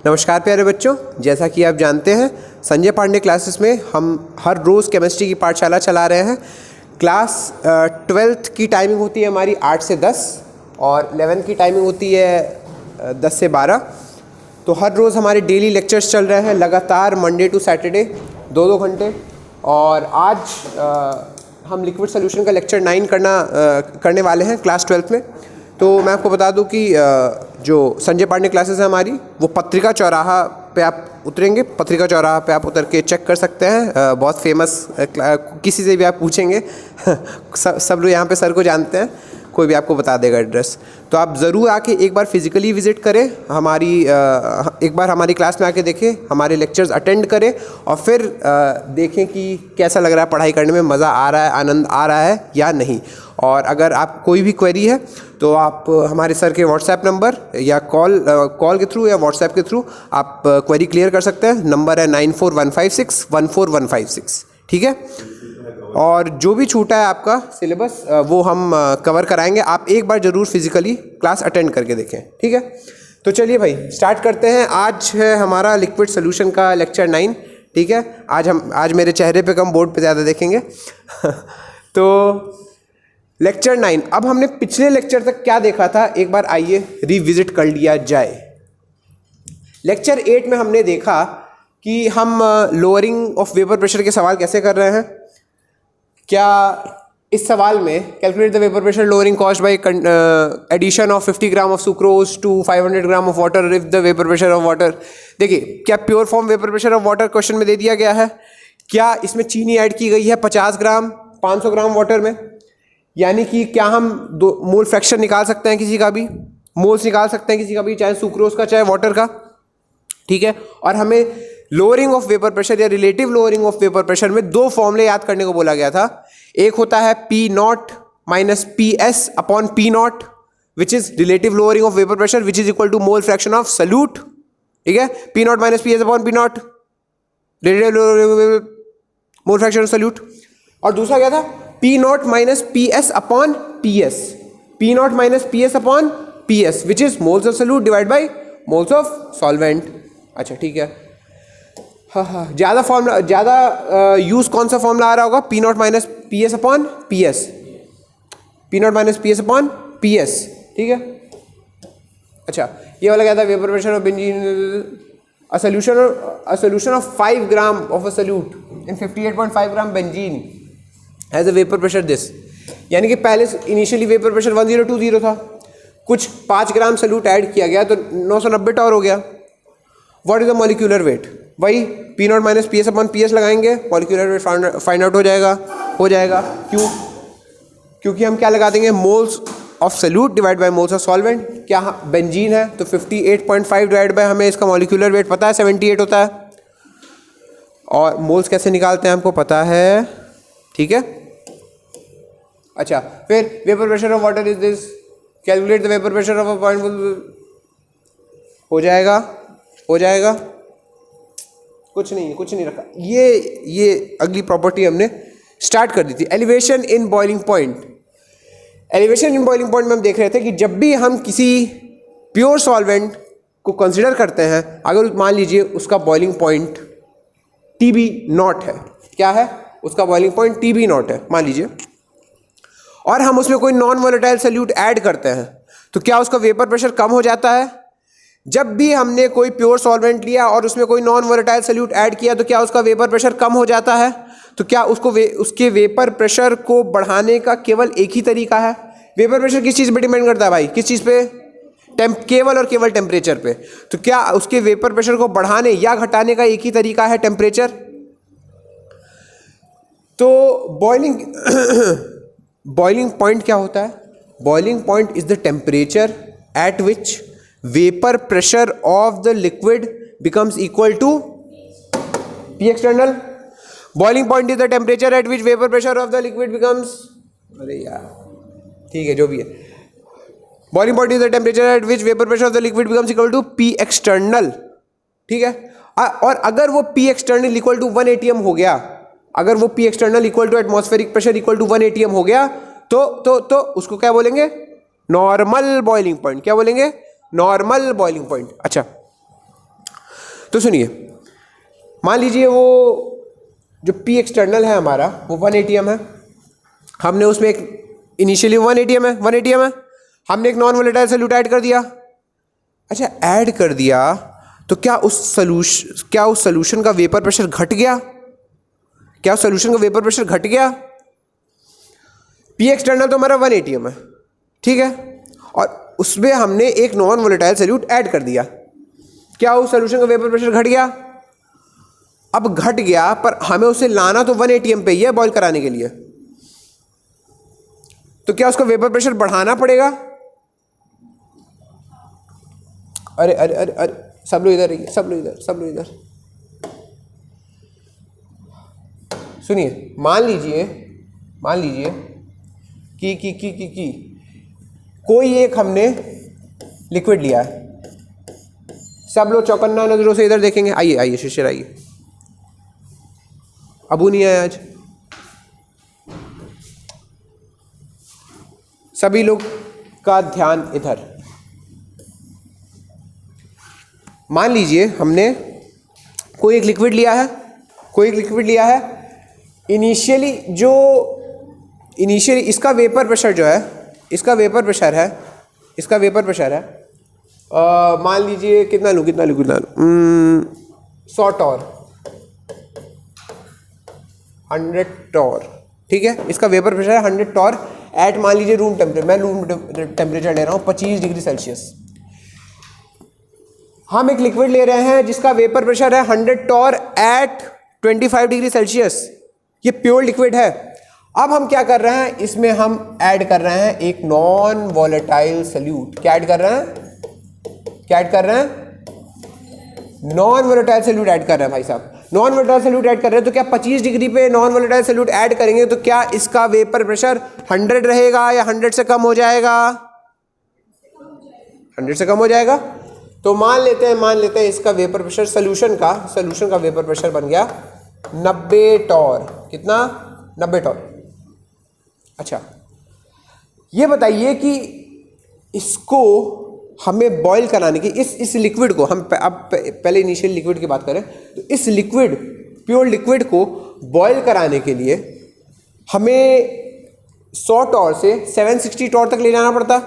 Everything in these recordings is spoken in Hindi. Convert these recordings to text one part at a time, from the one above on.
नमस्कार प्यारे बच्चों, जैसा कि आप जानते हैं संजय पांडे क्लासेस में हम हर रोज़ केमिस्ट्री की पाठशाला चला रहे हैं। क्लास 12th की टाइमिंग होती है हमारी 8 से 10 और 11th की टाइमिंग होती है 10 से 12। तो हर रोज़ हमारे डेली लेक्चर्स चल रहे हैं लगातार मंडे टू सैटरडे 2-2 घंटे। और आज हम लिक्विड सोल्यूशन का लेक्चर 9 करने वाले हैं क्लास 12th में। तो मैं आपको बता दूं कि जो संजय पांडे क्लासेस है हमारी वो पत्रिका चौराहा पे आप उतरेंगे। पत्रिका चौराहा पे आप उतर के चेक कर सकते हैं। बहुत फेमस, किसी से भी आप पूछेंगे सब लोग यहाँ पे सर को जानते हैं, कोई भी आपको बता देगा एड्रेस। तो आप ज़रूर आके एक बार फिज़िकली विज़िट करें, एक बार हमारी क्लास में आके देखें, हमारे लेक्चर्स अटेंड करें और फिर देखें कि कैसा लग रहा है, पढ़ाई करने में मज़ा आ रहा है, आनंद आ रहा है या नहीं। और अगर आप कोई भी क्वेरी है तो आप हमारे सर के व्हाट्सएप नंबर या कॉल के थ्रू या व्हाट्सएप के थ्रू आप क्वेरी क्लियर कर सकते हैं। नंबर है 9415614156, ठीक है। और जो भी छूटा है आपका सिलेबस वो हम कवर कराएंगे। आप एक बार ज़रूर फिज़िकली क्लास अटेंड करके देखें, ठीक है। तो चलिए भाई स्टार्ट करते हैं। आज है हमारा लिक्विड सोल्यूशन का लेक्चर 9, ठीक है। आज मेरे चेहरे पे कम, बोर्ड पे ज़्यादा देखेंगे तो लेक्चर 9। अब हमने पिछले लेक्चर तक क्या देखा था, एक बार आइए रिविजिट कर लिया जाए। लेक्चर 8 में हमने देखा कि हम लोअरिंग ऑफ वेपर प्रेशर के सवाल कैसे कर रहे हैं। क्या इस सवाल में calculate the vapour pressure lowering caused by addition of 50 gram of sucrose to 500 gram of water if the vapour pressure of water. देखिए, क्या pure form vapour pressure of water question में दे दिया गया है। क्या इसमें चीनी ऐड की गई है 50 ग्राम 500 ग्राम वाटर में, यानी कि क्या हम मोल फ्रैक्शन निकाल सकते हैं, किसी का भी मोल्स निकाल सकते हैं, किसी का भी, चाहे सुक्रोज का चाहे वाटर का, ठीक है। और हमें लोअरिंग ऑफ वेपर प्रेशर या relative lowering of vapour pressure में दो फॉर्मूले याद करने को बोला गया था। एक होता है P0 minus PS upon P0 which is relative lowering of vapour pressure which is equal to mole fraction of solute, ठीक है। P0 minus PS upon P0 relative mole fraction of solute. और दूसरा क्या था, P0 minus PS upon PS, P0 minus PS upon PS which is moles of solute divide by moles of solvent. अच्छा, ठीक है। हाँ, ज़्यादा यूज कौन सा फॉर्मूला आ रहा होगा, P0 minus PS upon PS, P0 minus PS upon PS, ठीक है। अच्छा, ये वाला क्या था, vapour pressure of benzene, a solution of 5 gram of a solute in 58.5 gram benzene has a vapor pressure this। यानी कि पहले इनिशियली वेपर प्रेशर 1020 था, कुछ 5 ग्राम सल्यूट ऐड किया गया तो 990 टॉर हो गया। What is the molecular weight, वही P0 minus PS upon PS लगाएंगे, मॉलिक्यूलर वेट फाइंड आउट हो जाएगा। क्यों? क्योंकि हम क्या लगा देंगे, moles of solute divide by moles of solvent. क्या बेंजीन है तो 58.5 डिवाइड बाय, हमें इसका मॉलिक्यूलर वेट पता है 78 होता है। और मोल्स कैसे निकालते हैं हमको पता है, ठीक है। अच्छा, फिर vapour pressure of water is this, calculate the vapour pressure of a point, हो जाएगा। कुछ नहीं रखा। ये अगली प्रॉपर्टी हमने स्टार्ट कर दी थी, elevation in boiling point. Elevation in boiling point में हम देख रहे थे कि जब भी हम किसी प्योर सॉल्वेंट को कंसिडर करते हैं, अगर मान लीजिए उसका बॉइलिंग पॉइंट TB0 है, क्या है उसका बॉइलिंग पॉइंट TB0 है मान लीजिए, और हम उसमें कोई नॉन वोलेटाइल सल्यूट ऐड करते हैं, तो क्या उसका वेपर प्रेशर कम हो जाता है। जब भी हमने कोई प्योर सॉल्वेंट लिया और उसमें कोई नॉन वोलेटाइल सल्यूट ऐड किया तो क्या उसका वेपर प्रेशर कम हो जाता है। तो क्या उसके वेपर प्रेशर को बढ़ाने का केवल एक ही तरीका है। वेपर प्रेशर किस चीज़ पे डिपेंड करता है भाई, किस चीज़ पे, केवल और केवल टेम्परेचर पे। तो क्या उसके वेपर प्रेशर को बढ़ाने या घटाने का एक ही तरीका है, टेम्परेचर। तो बॉइलिंग पॉइंट क्या होता है, boiling point is the temperature at which vapour pressure of the liquid becomes equal to P external। Boiling point is the temperature at which vapour pressure of the liquid becomes, अरे यार ठीक है जो भी है, boiling point is the temperature at which vapour pressure of the liquid becomes equal to P external, ठीक है। और अगर वो P external equal to 1 atm हो गया, अगर वो P external equal to atmospheric pressure equal to 1 atm हो गया तो उसको क्या बोलेंगे, नॉर्मल बॉइलिंग पॉइंट। क्या बोलेंगे, नॉर्मल बॉइलिंग पॉइंट। अच्छा, तो सुनिए, मान लीजिए वो जो P एक्सटर्नल है हमारा वो 1 ATM है, हमने उसमें एक इनिशियली 1 ATM है, हमने एक नॉन वोलेटाइल सोल्यूट ऐड कर दिया। अच्छा, ऐड कर दिया तो क्या उस सोल्यूशन का वेपर प्रेशर घट गया? क्या उस सोल्यूशन का वेपर प्रेशर घट गया? P एक्सटर्नल तो हमारा 1 ATM है, ठीक है, और उसमें हमने एक नॉन वोलेटाइल सोल्यूट ऐड कर दिया। क्या उस सोल्यूशन का वेपर प्रेशर घट गया? अब घट गया, पर हमें उसे लाना तो 1 ATM पे ही है बॉईल कराने के लिए, तो क्या उसका वेपर प्रेशर बढ़ाना पड़ेगा? अरे अरे अरे अरे, सब लोग इधर रहिए, सब लोग इधर सुनिए। मान लीजिए कि कोई एक हमने लिक्विड लिया है। सब लोग चौकन्ना नजरों से इधर देखेंगे। आइए शिशिर आइए। अबू नहीं आया आज। सभी लोग का ध्यान इधर। मान लीजिए हमने कोई एक लिक्विड लिया है। इनिशियली इसका वेपर प्रेशर जो है, इसका वेपर प्रेशर है मान लीजिए कितना लूँ 100 टॉर, 100 टॉर, ठीक है। इसका वेपर प्रेशर है 100 टॉर एट, मान लीजिए रूम टेम्परेचर, मैं रूम टेम्परेचर ले रहा हूँ 25 डिग्री सेल्सियस। हम एक लिक्विड ले रहे हैं जिसका वेपर प्रेशर है 100 टॉर एट 25 डिग्री सेल्सियस। ये प्योर लिक्विड है। अब हम क्या कर रहे हैं, इसमें हम ऐड कर रहे हैं एक नॉन वॉलेटाइल सोल्यूट। क्या ऐड कर रहे हैं? नॉन वॉलेटाइल सोल्यूट ऐड कर रहे हैं भाई साहब। नॉन वॉलेटाइल सोल्यूट ऐड कर रहे हैं, तो क्या 25 डिग्री पे नॉन वॉलेटाइल सोल्यूट ऐड करेंगे तो क्या इसका वेपर प्रेशर 100 रहेगा या 100 से कम हो जाएगा? 100 से कम हो जाएगा। तो मान लेते हैं इसका वेपर प्रेशर सोल्यूशन का वेपर प्रेशर बन गया 90 टॉर। कितना? 90 टॉर। अच्छा, ये बताइए कि इसको हमें बॉईल कराने की, इस लिक्विड को हम अब पहले इनिशियल लिक्विड की बात करें तो इस प्योर लिक्विड को बॉईल कराने के लिए हमें 100 टॉर से 760 टॉर तक ले जाना पड़ता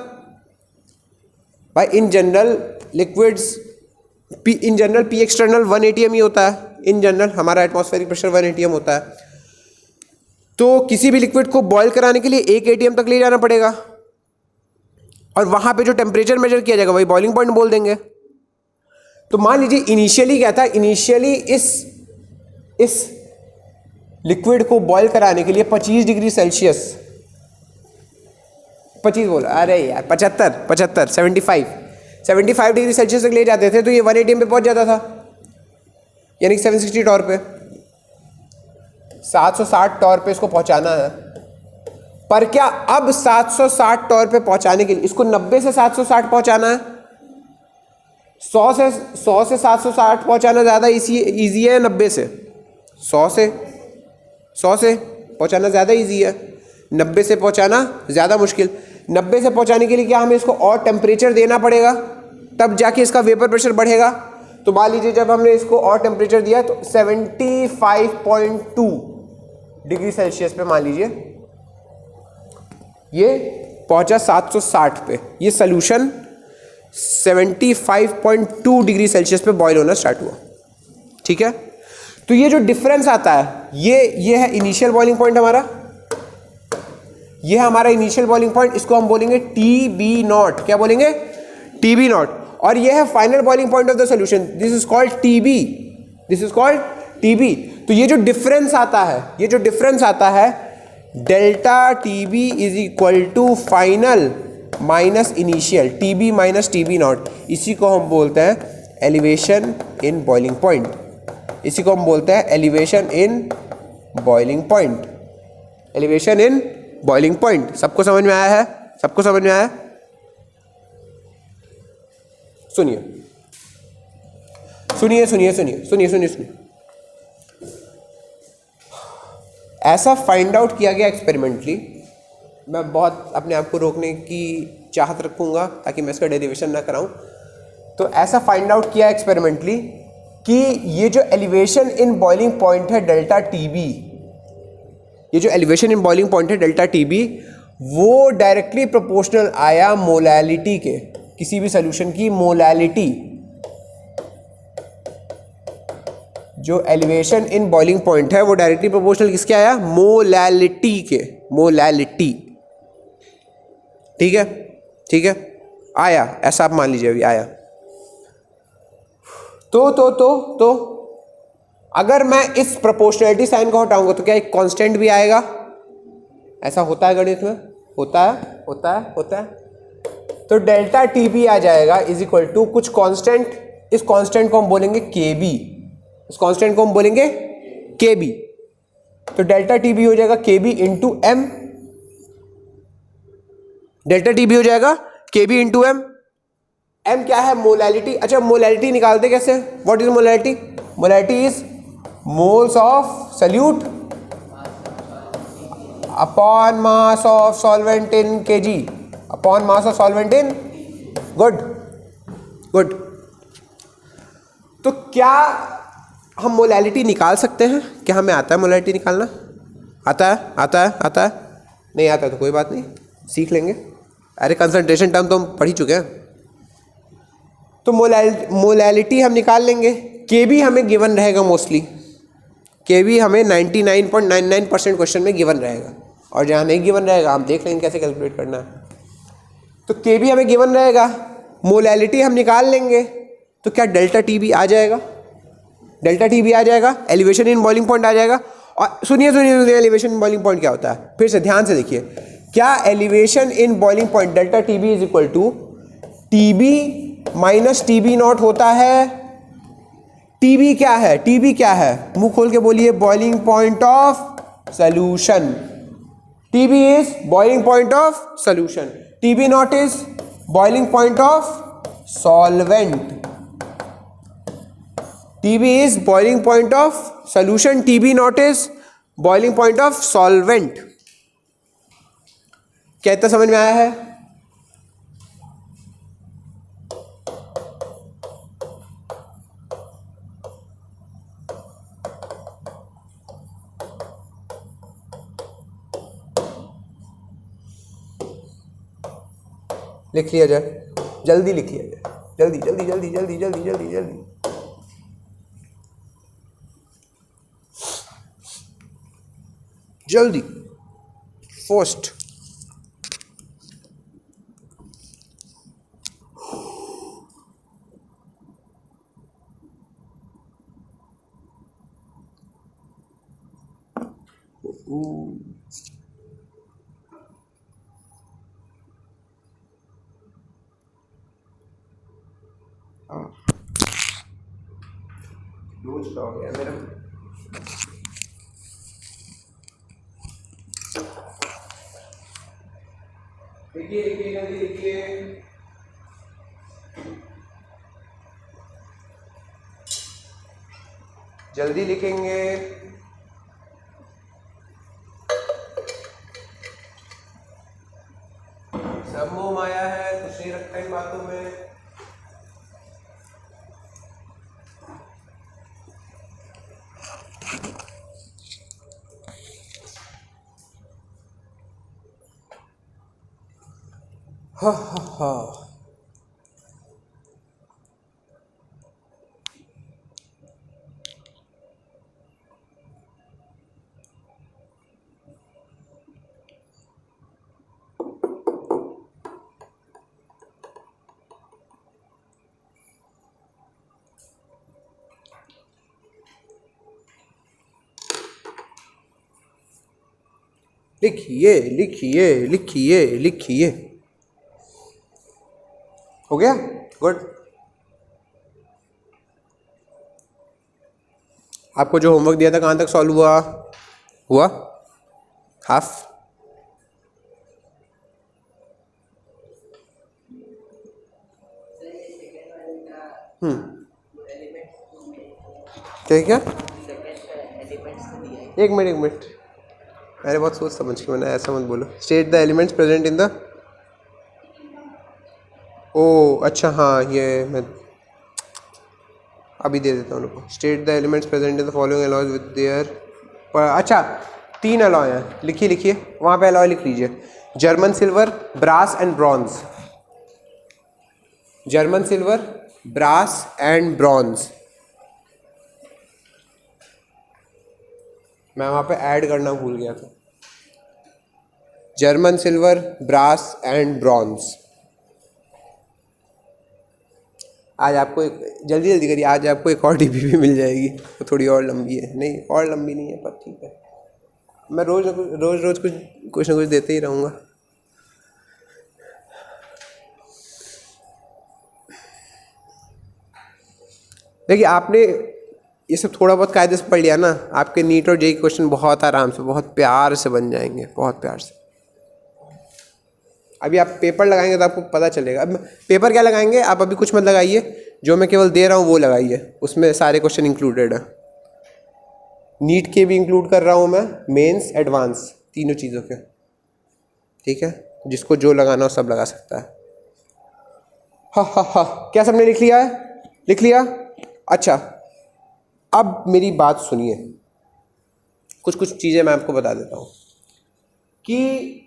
भाई। In general P external 1 ATM ही होता है। इन जनरल हमारा एटमॉस्फेरिक प्रेशर 1 ATM होता है। तो किसी भी लिक्विड को बॉईल कराने के लिए 1 ATM तक ले जाना पड़ेगा, और वहां पे जो टेम्परेचर मेजर किया जाएगा वही बॉइलिंग पॉइंट बोल देंगे। तो मान लीजिए इनिशियली क्या था, इनिशियली इस लिक्विड को बॉईल कराने के लिए 25 डिग्री सेल्सियस, 25 बोला, अरे यार 75 75 डिग्री सेल्सियस तक ले जाते थे, तो ये 1 ATM पे पहुंच जाता था, यानी 760 टॉर पे, 760 टॉर पे इसको पहुंचाना है। पर क्या अब 760 टॉर पे पहुंचाने के लिए इसको 90 से 760 पहुंचाना है? 100 से 760 पहुंचाना ज़्यादा ईजी है 90 से? 100 से पहुंचाना ज़्यादा ईजी है, 90 से पहुंचाना ज़्यादा मुश्किल। 90 से पहुंचाने के लिए क्या हमें इसको और टेम्परेचर देना पड़ेगा, तब जाके इसका वेपर प्रेशर बढ़ेगा। तो मान लीजिए जब हमने इसको और टेम्परेचर दिया तो 75.2 डिग्री सेल्सियस पे मान लीजिए ये पहुंचा 760 पे। ये सोल्यूशन 75.2 डिग्री सेल्सियस पे बॉईल होना स्टार्ट हुआ, ठीक है। तो ये जो डिफरेंस आता है, ये है इनिशियल बॉइलिंग पॉइंट हमारा, ये है हमारा इनिशियल बॉइलिंग पॉइंट। इसको हम बोलेंगे TB0। क्या बोलेंगे? TB0। और ये है final boiling point of the solution, this is called TB। तो ये जो डिफरेंस आता है delta TB is equal to final minus initial, TB minus TB0। इसी को हम बोलते हैं elevation in boiling point. Elevation in boiling point. सबको समझ में आया है? सुनिए। ऐसा फाइंड आउट किया गया एक्सपेरिमेंटली। मैं बहुत अपने आप को रोकने की चाहत रखूँगा ताकि मैं इसका डेरिवेशन ना कराऊँ। तो ऐसा फाइंड आउट किया एक्सपेरिमेंटली कि ये जो एलिवेशन इन बॉइलिंग पॉइंट है डेल्टा टी बी, ये जो एलिवेशन इन बॉइलिंग पॉइंट है डेल्टा टी बी, वो डायरेक्टली प्रोपोर्शनल आया मोलैलिटी के, किसी भी सोल्यूशन की मोलैलिटी, जो एलिवेशन इन बॉइलिंग पॉइंट है वो डायरेक्टली प्रोपोर्शनल किसके आया, मोलैलिटी के, मोलैलिटी। ठीक है, ठीक है, आया, ऐसा आप मान लीजिए अभी आया। तो अगर मैं इस प्रोपोर्शनैलिटी साइन को हटाऊंगा तो क्या एक कांस्टेंट भी आएगा? ऐसा होता है गणित में, होता है। तो डेल्टा टी बी आ जाएगा इज इक्वल टू कुछ कांस्टेंट, इस कांस्टेंट को हम बोलेंगे के बी, इस कांस्टेंट को हम बोलेंगे के बी। तो डेल्टा टी बी हो जाएगा K B into M, delta T B हो जाएगा K B into M. M क्या है? मोलैलिटी। अच्छा, मोलैलिटी निकालते कैसे? What is molality? Molality is moles of salute upon mass of solvent in KG, upon mass of solvent in, good. तो क्या हम मोलैलिटी निकाल सकते हैं? क्या हमें आता है मोलैलिटी निकालना? आता है? नहीं आता तो कोई बात नहीं, सीख लेंगे। अरे कंसंट्रेशन टर्म तो हम पढ़ ही चुके हैं। तो मोलैलिटी हम निकाल लेंगे। के बी हमें गिवन रहेगा मोस्टली, के बी हमें 99.99% क्वेश्चन में गिवन रहेगा, और जहाँ नहीं गिवन रहेगा हम देख लेंगे कैसे कैलकुलेट करना है। तो के बी हमें गिवन रहेगा, मोलैलिटी हम निकाल लेंगे, तो क्या डेल्टा टी बी आ जाएगा? डेल्टा टी बी आ जाएगा, एलिवेशन इन बॉइलिंग पॉइंट आ जाएगा। और सुनिए एलिवेशन इन बॉइलिंग पॉइंट क्या होता है, फिर से ध्यान से देखिए। क्या elevation in boiling point delta T B is equal to T B minus T B not होता है। टी बी क्या है? टी बी क्या है? मुंह खोल के बोलिए, boiling point of solution. T B is boiling point of solution, T B not is boiling point of solvent. T B is boiling point of solution, T B not is boiling point of solvent. क्या इतना समझ में आया है? लिख लिया जाए, जल्दी लिख लिया जाए, जल्दी जल्दी जल्दी जल्दी जल्दी जल्दी जल्दी। जल्दी, फर्स्ट। लूज हो गया मेरा। लिखिए लिखिए जल्दी लिखिए। जल्दी लिखेंगे। सब मोह माया है, कुछ नहीं रखता इन बातों में। हा हा हा। लिखिए लिखिए लिखिए लिखिए। हो गया? गुड। आपको जो होमवर्क दिया था कहाँ तक सॉल्व हुआ? हाफ? क्या? एक मिनट, अरे बहुत सोच समझ के मैंने, ऐसा मत बोलो। State the elements present in the, ओ अच्छा हाँ, ये मैं अभी दे देता हूँ उनको। State the elements present in the following alloys with their, अच्छा 3 अलॉय हैं, लिखिए लिखिए वहाँ पे अलॉय लिख लीजिए। German silver, brass and bronze. German silver, brass and bronze. मैं वहाँ पे ऐड करना भूल गया था। German silver, brass and bronze. आज आपको जल्दी जल्दी करिए, आज आपको एक और डीपी भी मिल जाएगी, वो थोड़ी और लंबी है, नहीं और लंबी नहीं है पर ठीक है, मैं रोज़ रोज़ कुछ ना कुछ देते ही रहूँगा। देखिए आपने ये सब थोड़ा बहुत कायदे से पढ़ लिया ना, आपके नीट और जेई क्वेश्चन बहुत आराम से, बहुत प्यार से बन जाएंगे, बहुत प्यार से। अभी आप पेपर लगाएंगे तो आपको पता चलेगा। अब पेपर क्या लगाएंगे आप, अभी कुछ मत लगाइए, जो मैं केवल दे रहा हूँ वो लगाइए, उसमें सारे क्वेश्चन इंक्लूडेड है। नीट के भी इंक्लूड कर रहा हूँ मैं, मेंस एडवांस तीनों चीज़ों के, ठीक है। जिसको जो लगाना हो सब लगा सकता है। हा, क्या सबने लिख लिया है? लिख लिया? अच्छा अब मेरी बात सुनिए, कुछ चीज़ें मैं आपको बता देता हूँ कि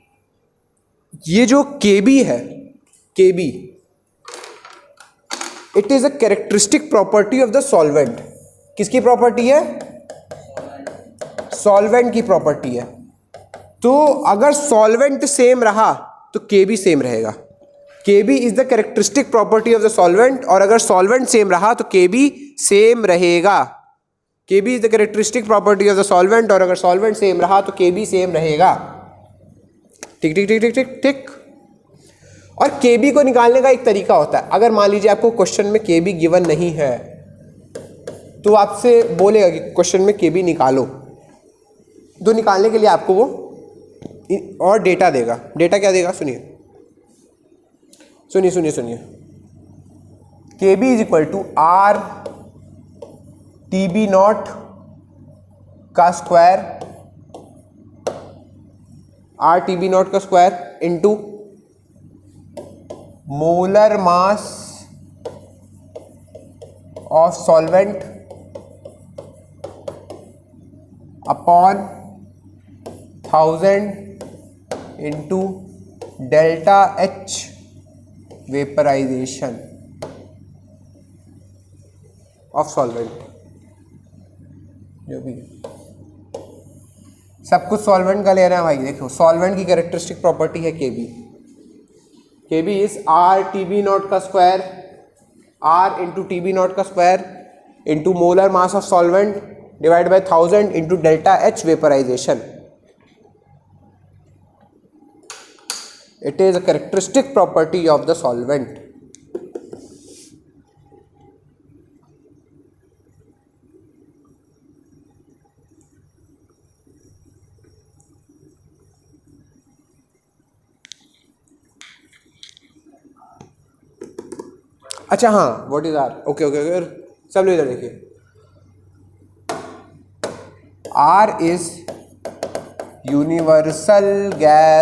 ये जो KB है, KB it is a characteristic property of the solvent. किसकी प्रॉपर्टी है? सॉल्वेंट की प्रॉपर्टी है। तो अगर सॉल्वेंट सेम रहा तो KB सेम रहेगा। KB is the characteristic property of the solvent, और अगर सॉल्वेंट सेम रहा तो KB सेम रहेगा। KB is the characteristic property of the solvent, और अगर सॉल्वेंट सेम रहा तो KB सेम रहेगा। ठीक ठीक ठीक ठीक ठीक ठीक। और KB को निकालने का एक तरीका होता है। अगर मान लीजिए आपको क्वेश्चन में KB गिवन नहीं है तो आपसे बोलेगा कि क्वेश्चन में KB निकालो, तो निकालने के लिए आपको वो और डेटा देगा। डेटा क्या देगा? सुनिए सुनिए सुनिए सुनिए। KB is equal to R TB not का स्क्वायर, R TB नॉट का square into molar mass of solvent upon 1000 into delta H vaporisation of solvent. जो भी सब कुछ सॉल्वेंट का ले रहे हैं भाई। देखो सॉल्वेंट की कैरेक्टरिस्टिक प्रॉपर्टी है KB। KB is R TB not का square, R into TB not का square into molar mass of solvent divide by 1000 into delta H vaporisation. It is a characteristic property of the solvent. अच्छा हाँ, what is R? Okay okay okay, सब लोग इधर देखिए। R is universal gas